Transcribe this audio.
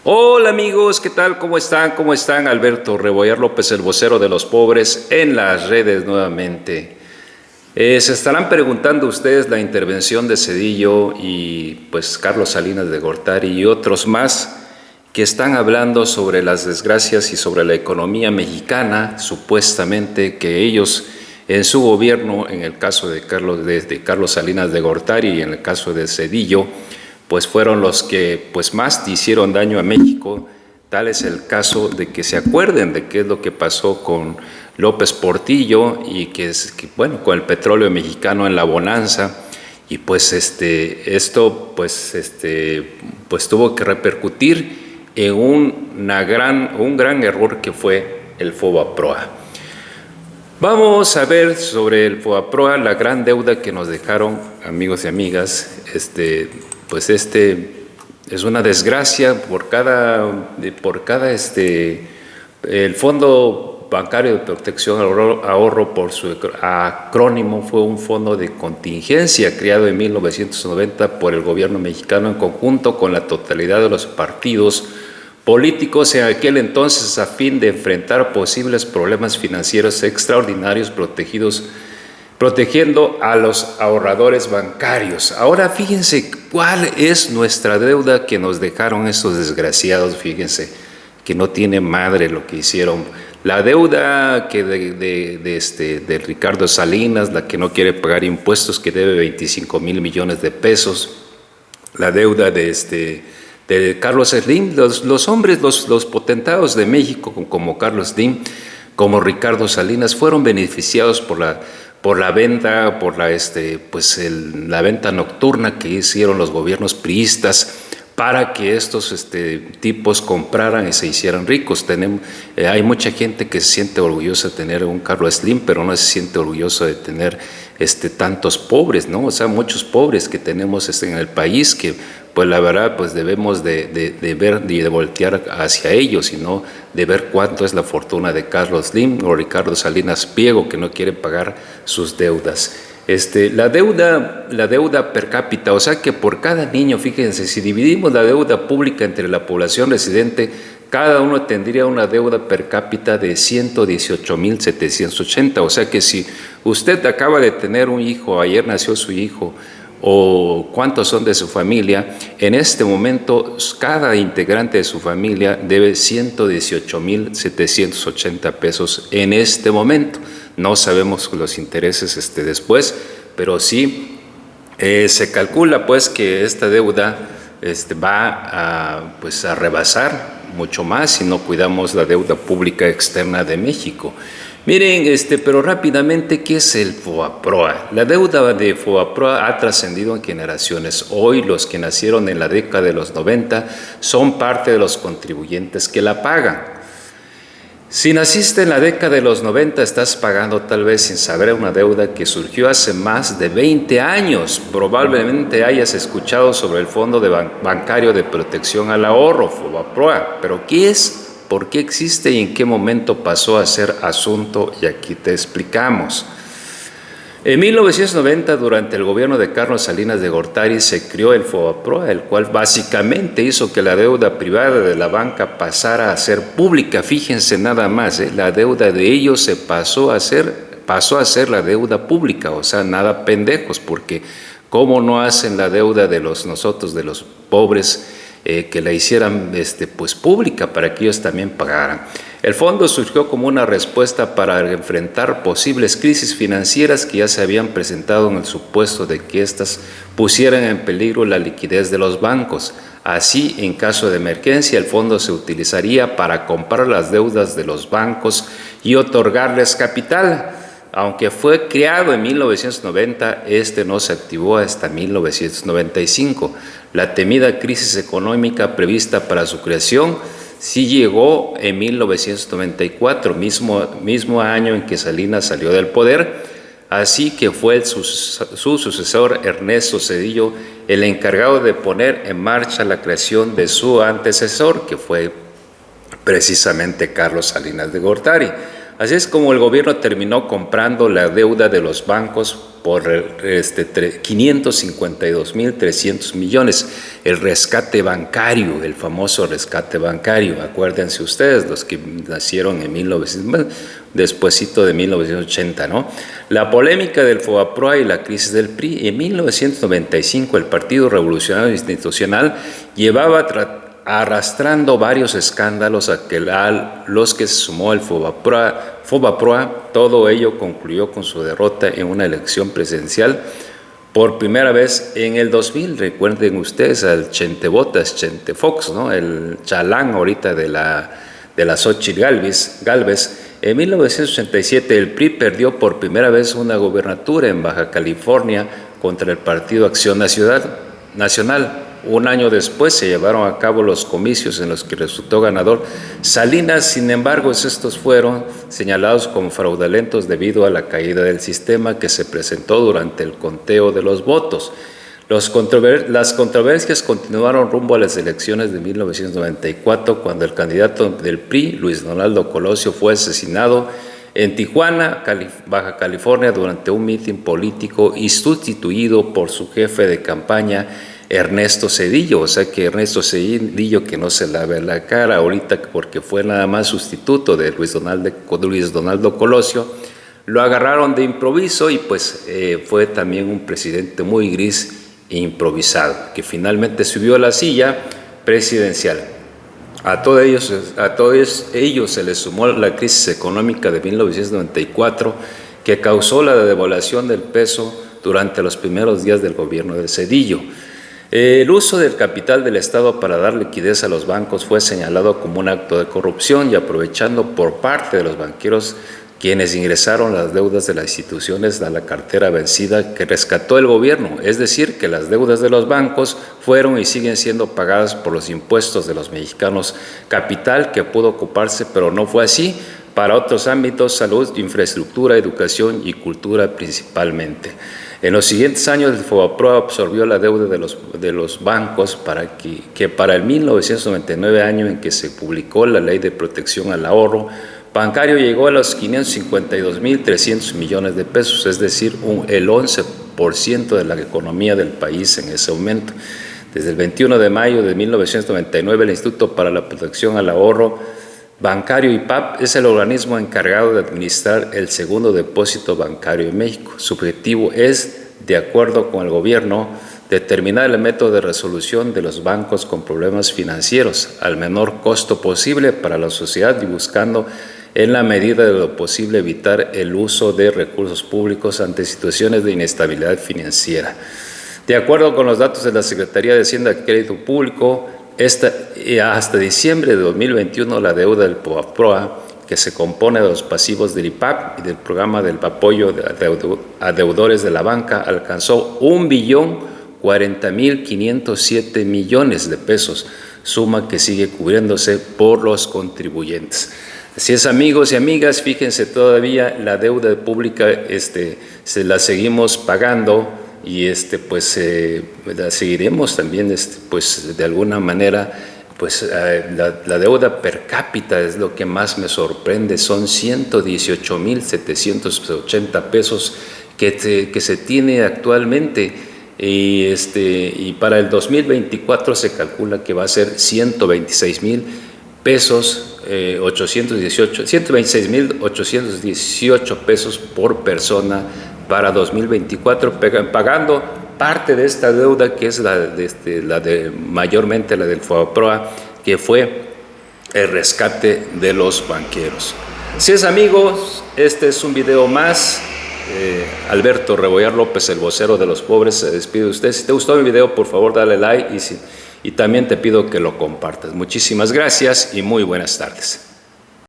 Hola amigos, ¿qué tal? ¿Cómo están? ¿Cómo están? Alberto Rebollar López, el vocero de los pobres, en las redes nuevamente. Se estarán preguntando ustedes la intervención de Zedillo y pues Carlos Salinas de Gortari y otros más que están hablando sobre las desgracias y sobre la economía mexicana, supuestamente que ellos en su gobierno, en el caso de Carlos Salinas de Gortari y en el caso de Zedillo, pues fueron los que pues más hicieron daño a México. Tal es el caso de que se acuerden de qué es lo que pasó con López Portillo y bueno, con el petróleo mexicano en la bonanza. Y pues esto pues tuvo que repercutir en un gran error que fue el FOBAPROA. Vamos a ver sobre el FOBAPROA, la gran deuda que nos dejaron, amigos y amigas. Pues es una desgracia el Fondo Bancario de Protección al Ahorro, por su acrónimo, fue un fondo de contingencia creado en 1990 por el gobierno mexicano en conjunto con la totalidad de los partidos políticos en aquel entonces, a fin de enfrentar posibles problemas financieros extraordinarios, protegiendo a los ahorradores bancarios. Ahora fíjense cuál es nuestra deuda que nos dejaron estos desgraciados. Fíjense que no tiene madre lo que hicieron. La deuda que de Ricardo Salinas, la que no quiere pagar impuestos, que debe 25,000 millones de pesos. La deuda de Carlos Slim, los hombres, los potentados de México, como Carlos Slim, como Ricardo Salinas, fueron beneficiados por la venta, la venta nocturna que hicieron los gobiernos priistas para que estos tipos compraran y se hicieran ricos. Hay mucha gente que se siente orgullosa de tener un Carlos Slim, pero no se siente orgulloso de tener tantos pobres, ¿no? O sea, muchos pobres que tenemos en el país que, pues la verdad, pues debemos de ver y de voltear hacia ellos, y no de ver cuánto es la fortuna de Carlos Slim o Ricardo Salinas Pliego, que no quiere pagar sus deudas. La deuda per cápita, o sea que por cada niño, fíjense, si dividimos la deuda pública entre la población residente, cada uno tendría una deuda per cápita de 118,780. O sea que si usted acaba de tener un hijo, ayer nació su hijo, o cuántos son de su familia, en este momento cada integrante de su familia debe 118,780 pesos en este momento. No sabemos los intereses después, pero sí se calcula pues que esta deuda va a rebasar mucho más si no cuidamos la deuda pública externa de México. Miren, pero rápidamente, ¿qué es el FOBAPROA? La deuda de FOBAPROA ha trascendido en generaciones. Hoy los que nacieron en la década de los 90 son parte de los contribuyentes que la pagan. Si naciste en la década de los 90, estás pagando tal vez sin saber una deuda que surgió hace más de 20 años. Probablemente hayas escuchado sobre el Fondo Bancario de Protección al Ahorro, FOBAPROA. ¿Pero qué es? ¿Por qué existe y en qué momento pasó a ser asunto? Y aquí te explicamos. En 1990, durante el gobierno de Carlos Salinas de Gortari, se creó el FOBAPROA, el cual básicamente hizo que la deuda privada de la banca pasara a ser pública. Fíjense nada más, la deuda de ellos pasó a ser la deuda pública. O sea, nada pendejos, porque ¿cómo no hacen la deuda de nosotros, de los pobres, que la hicieran pues pública para que ellos también pagaran? El fondo surgió como una respuesta para enfrentar posibles crisis financieras que ya se habían presentado en el supuesto de que éstas pusieran en peligro la liquidez de los bancos. Así, en caso de emergencia, el fondo se utilizaría para comprar las deudas de los bancos y otorgarles capital. Aunque fue creado en 1990, no se activó hasta 1995. La temida crisis económica prevista para su creación sí llegó en 1994, mismo año en que Salinas salió del poder. Así que fue su sucesor, Ernesto Zedillo, el encargado de poner en marcha la creación de su antecesor, que fue precisamente Carlos Salinas de Gortari. Así es como el gobierno terminó comprando la deuda de los bancos por 552.300 millones, el rescate bancario, el famoso rescate bancario. Acuérdense ustedes, los que nacieron en 1900, despuesito de 1980, ¿no? La polémica del FOBAPROA y la crisis del PRI. En 1995 el Partido Revolucionario Institucional llevaba arrastrando varios escándalos a los que se sumó el FOBAPROA. Todo ello concluyó con su derrota en una elección presidencial por primera vez en el 2000. Recuerden ustedes al Chente Botas, Chente Fox, ¿no? El chalán ahorita de la Xóchitl Gálvez. En 1987 el PRI perdió por primera vez una gobernatura en Baja California contra el Partido Acción Nacional. Un año después se llevaron a cabo los comicios en los que resultó ganador Salinas. Sin embargo, estos fueron señalados como fraudulentos debido a la caída del sistema que se presentó durante el conteo de los votos. Las controversias continuaron rumbo a las elecciones de 1994, cuando el candidato del PRI, Luis Donaldo Colosio, fue asesinado en Tijuana, Baja California, durante un mitin político y sustituido por su jefe de campaña, Ernesto Zedillo. O sea que Ernesto Zedillo, que no se lave la cara ahorita porque fue nada más sustituto de Luis Donaldo Colosio, lo agarraron de improviso y pues fue también un presidente muy gris e improvisado, que finalmente subió a la silla presidencial. A todos ellos se les sumó la crisis económica de 1994, que causó la devaluación del peso durante los primeros días del gobierno de Zedillo. El uso del capital del Estado para dar liquidez a los bancos fue señalado como un acto de corrupción, y aprovechando por parte de los banqueros quienes ingresaron las deudas de las instituciones a la cartera vencida que rescató el gobierno. Es decir, que las deudas de los bancos fueron y siguen siendo pagadas por los impuestos de los mexicanos, capital que pudo ocuparse, pero no fue así para otros ámbitos: salud, infraestructura, educación y cultura principalmente. En los siguientes años, el FOBAPROA absorbió la deuda de los bancos para que para el 1999, año en que se publicó la Ley de Protección al Ahorro Bancario, llegó a los 552.300 millones de pesos, es decir, el 11% de la economía del país en ese momento. Desde el 21 de mayo de 1999, el Instituto para la Protección al Ahorro Bancario, IPAB, es el organismo encargado de administrar el segundo depósito bancario en México. Su objetivo es, de acuerdo con el gobierno, determinar el método de resolución de los bancos con problemas financieros al menor costo posible para la sociedad y buscando, en la medida de lo posible, evitar el uso de recursos públicos ante situaciones de inestabilidad financiera. De acuerdo con los datos de la Secretaría de Hacienda y Crédito Público, hasta diciembre de 2021, la deuda del FOBAPROA, que se compone de los pasivos del IPAB y del programa del apoyo a deudores de la banca, alcanzó 1.040.507 millones de pesos, suma que sigue cubriéndose por los contribuyentes. Así es, amigos y amigas, fíjense, todavía la deuda pública se la seguimos pagando, y la seguiremos también, pues de alguna manera, pues la deuda per cápita es lo que más me sorprende. Son 118.780 pesos que se tiene actualmente, y para el 2024 se calcula que va a ser 126.000 pesos, 126.818 pesos por persona para 2024, pagando parte de esta deuda, que es mayormente la del FOBAPROA, que fue el rescate de los banqueros. Así es, amigos, este es un video más. Alberto Rebollar López, el vocero de los pobres, se despide de usted. Si te gustó mi video, por favor dale like, y también te pido que lo compartas. Muchísimas gracias y muy buenas tardes.